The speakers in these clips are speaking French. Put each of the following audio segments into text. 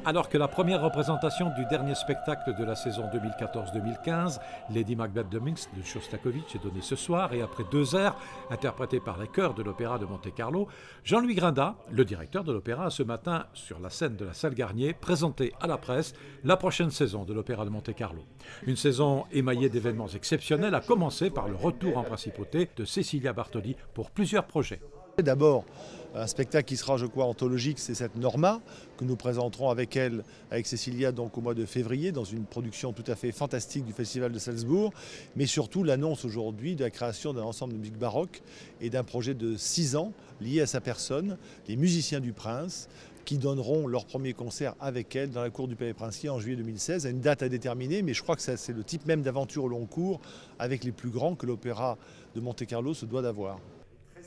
Alors que la première représentation du dernier spectacle de la saison 2014-2015, Lady Macbeth de Minsk de Shostakovich, est donnée ce soir et après 2 airs interprétés par les chœurs de l'Opéra de Monte-Carlo, Jean-Louis Grinda, le directeur de l'Opéra, a ce matin sur la scène de la salle Garnier présenté à la presse la prochaine saison de l'Opéra de Monte-Carlo. Une saison émaillée d'événements exceptionnels, à commencer par le retour en principauté de Cecilia Bartoli pour plusieurs projets. D'abord, un spectacle qui sera, je crois, anthologique, c'est cette Norma, que nous présenterons avec elle, avec Cecilia, donc au mois de février, dans une production tout à fait fantastique du Festival de Salzbourg, mais surtout l'annonce aujourd'hui de la création d'un ensemble de musique baroque et d'un projet de 6 ans lié à sa personne, les musiciens du Prince, qui donneront leur premier concert avec elle dans la cour du Palais Princier en juillet 2016, à une date à déterminer, mais je crois que c'est le type même d'aventure au long cours avec les plus grands que l'Opéra de Monte-Carlo se doit d'avoir.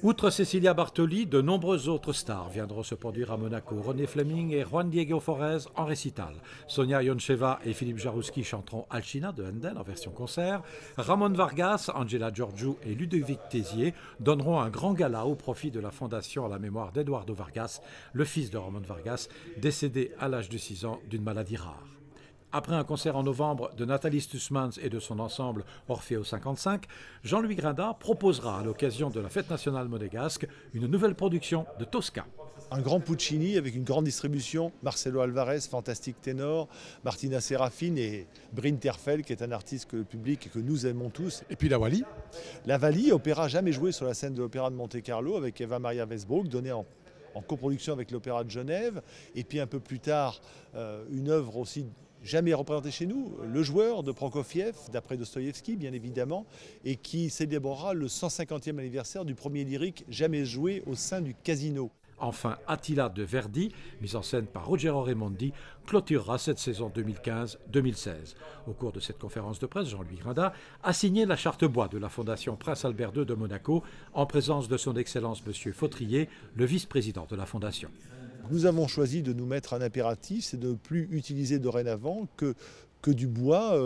Outre Cecilia Bartoli, de nombreuses autres stars viendront se produire à Monaco. René Fleming et Juan Diego Forez en récital. Sonia Ioncheva et Philippe Jarouski chanteront Alcina de Handel en version concert. Ramon Vargas, Angela Giorgiou et Ludovic Tézier donneront un grand gala au profit de la Fondation à la mémoire d'Eduardo Vargas, le fils de Ramon Vargas, décédé à l'âge de 6 ans d'une maladie rare. Après un concert en novembre de Nathalie Stussmans et de son ensemble Orfeo 55, Jean-Louis Grinda proposera à l'occasion de la fête nationale monégasque une nouvelle production de Tosca. Un grand Puccini avec une grande distribution, Marcelo Alvarez, fantastique ténor, Martina Serafine et Bryn Terfel, qui est un artiste que le public et que nous aimons tous. Et puis la Wally. La Wally, opéra jamais joué sur la scène de l'Opéra de Monte-Carlo avec Eva Maria Westbrook, donnée en coproduction avec l'Opéra de Genève. Et puis un peu plus tard, une œuvre aussi jamais représenté chez nous, Le Joueur de Prokofiev, d'après Dostoïevski bien évidemment, et qui célébrera le 150e anniversaire du premier lyrique jamais joué au sein du Casino. Enfin, Attila de Verdi, mise en scène par Ruggero Raimondi, clôturera cette saison 2015-2016. Au cours de cette conférence de presse, Jean-Louis Grinda a signé la charte bois de la Fondation Prince Albert II de Monaco, en présence de son Excellence M. Fautrier, le vice-président de la Fondation. Nous avons choisi de nous mettre un impératif, c'est de ne plus utiliser dorénavant que du bois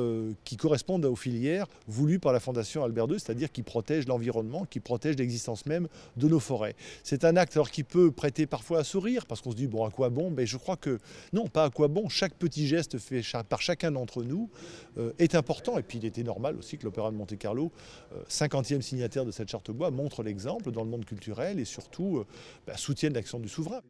qui corresponde aux filières voulues par la Fondation Albert II, c'est-à-dire qui protège l'environnement, qui protège l'existence même de nos forêts. C'est un acte alors qui peut prêter parfois à sourire, parce qu'on se dit, bon, à quoi bon? Mais je crois que non, pas à quoi bon. Chaque petit geste fait par chacun d'entre nous est important. Et puis il était normal aussi que l'Opéra de Monte-Carlo, 50e signataire de cette charte bois, montre l'exemple dans le monde culturel et surtout soutienne l'action du souverain.